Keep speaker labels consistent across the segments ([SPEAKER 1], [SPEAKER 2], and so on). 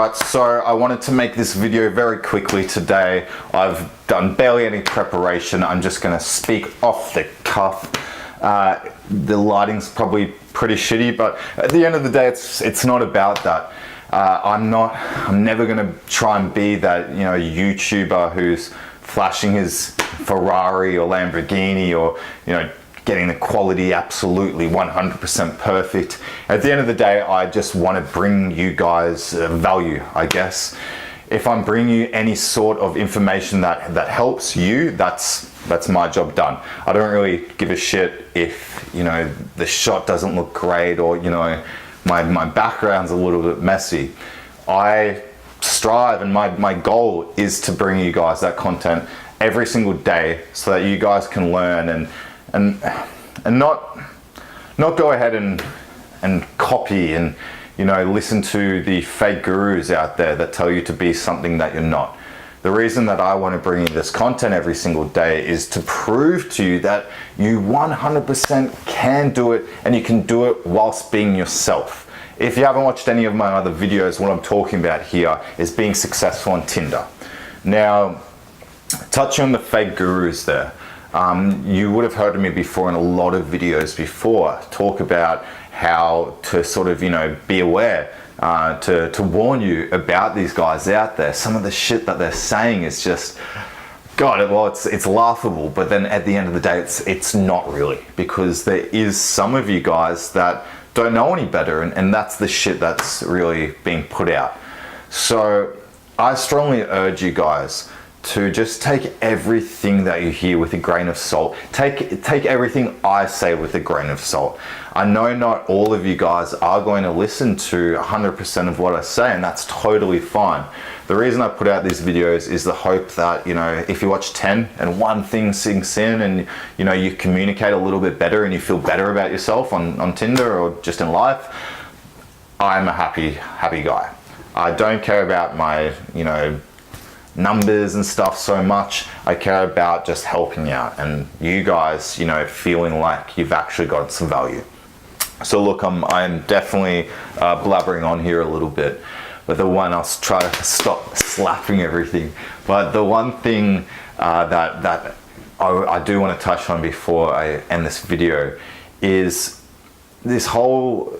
[SPEAKER 1] Alright, so I wanted to make this video very quickly today. I've done barely any preparation. I'm just going to speak off the cuff. The lighting's probably pretty shitty, but at the end of the day, it's not about that. I'm never going to try and be that, YouTuber who's flashing his Ferrari or Lamborghini or, getting the quality absolutely 100% perfect. At the end of the day, I just want to bring you guys value, I guess. If I'm bringing you any sort of information that helps you, that's my job done. I don't really give a shit if, the shot doesn't look great or, my background's a little bit messy. I strive, and my goal is to bring you guys that content every single day so that you guys can learn and not go ahead and copy and listen to the fake gurus out there that tell you to be something that you're not. The reason that I want to bring you this content every single day is to prove to you that you 100% can do it, and you can do it whilst being yourself. If you haven't watched any of my other videos, what I'm talking about here is being successful on Tinder. Now, touching on the fake gurus there, you would have heard of me before in a lot of videos before, talk about how to sort of, be aware, to warn you about these guys out there. Some of the shit that they're saying is just, God, well, it's laughable, but then at the end of the day, it's not really, because there is some of you guys that don't know any better, and that's the shit that's really being put out. So I strongly urge you guys to just take everything that you hear with a grain of salt. Take everything I say with a grain of salt. I know not all of you guys are going to listen to 100% of what I say, and that's totally fine. The reason I put out these videos is the hope that, if you watch 10 and one thing sinks in and, you communicate a little bit better and you feel better about yourself on Tinder or just in life, I'm a happy guy. I don't care about my, numbers and stuff so much. I care about just helping out and you guys, feeling like you've actually got some value. So look, I'm definitely blabbering on here a little bit, but I'll try to stop slapping everything. But the one thing that I do want to touch on before I end this video is this whole,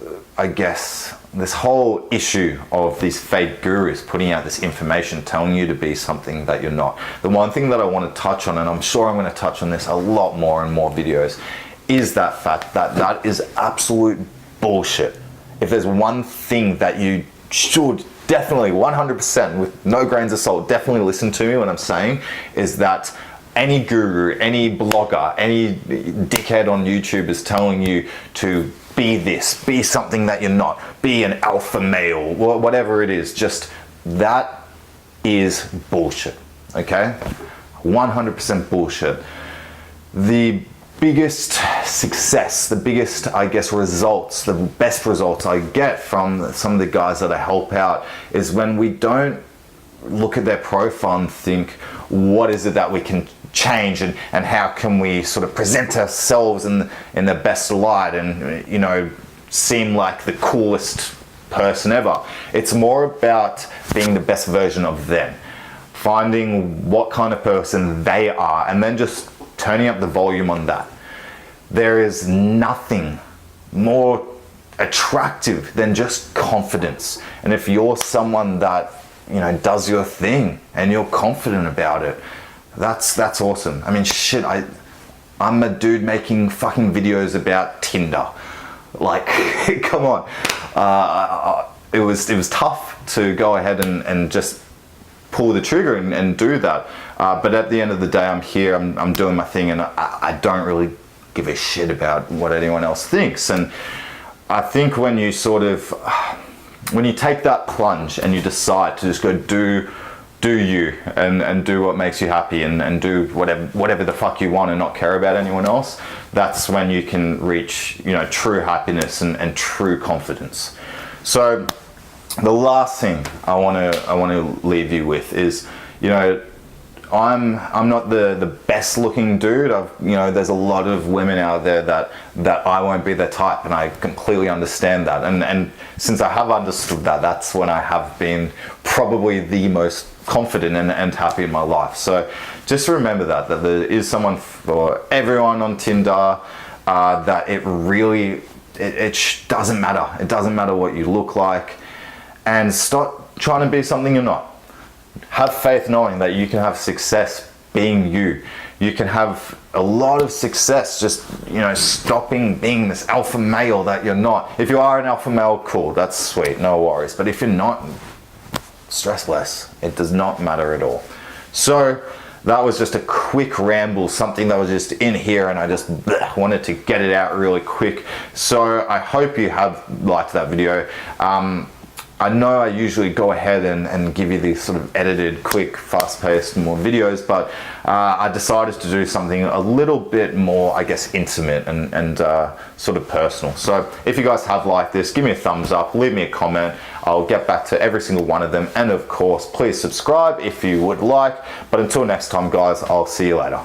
[SPEAKER 1] this whole issue of these fake gurus putting out this information, telling you to be something that you're not. The one thing that I want to touch on, and I'm sure I'm going to touch on this a lot more in more videos, is that fact that is absolute bullshit. If there's one thing that you should definitely 100% with no grains of salt, definitely listen to me when I'm saying, is that any guru, any blogger, any dickhead on YouTube is telling you to be this, be something that you're not, be an alpha male, whatever it is, just that is bullshit, okay? 100% bullshit. The biggest success, the biggest, results, the best results I get from some of the guys that I help out is when we don't look at their profile and think, what is it that we can change and how can we sort of present ourselves in the best light and seem like the coolest person ever. It's more about being the best version of them, finding what kind of person they are and then just turning up the volume on that. There is nothing more attractive than just confidence, and if you're someone that does your thing and you're confident about it, that's awesome. I mean, shit, I'm a dude making fucking videos about Tinder. Like, come on. It was tough to go ahead and just pull the trigger and do that. But at the end of the day, I'm here, I'm doing my thing, and I don't really give a shit about what anyone else thinks. And I think when you take that plunge and you decide to just go do you and do what makes you happy and do whatever the fuck you want and not care about anyone else, that's when you can reach true happiness and true confidence. So the last thing I want to leave you with is, I'm not the best looking dude. There's a lot of women out there that I won't be their type, and I completely understand that. And since I have understood that, that's when I have been probably the most confident and happy in my life. So just remember that there is someone for everyone on Tinder. That it really doesn't matter. It doesn't matter what you look like, and stop trying to be something you're not. Have faith knowing that you can have success being you. You can have a lot of success just, stopping being this alpha male that you're not. If you are an alpha male, cool, that's sweet, no worries. But if you're not, stress less. It does not matter at all. So that was just a quick ramble, something that was just in here, and I just wanted to get it out really quick. So I hope you have liked that video. I know I usually go ahead and give you these sort of edited, quick, fast-paced, more videos, but I decided to do something a little bit more, I guess, intimate and sort of personal. So if you guys have liked this, give me a thumbs up, leave me a comment. I'll get back to every single one of them. And of course, please subscribe if you would like. But until next time, guys, I'll see you later.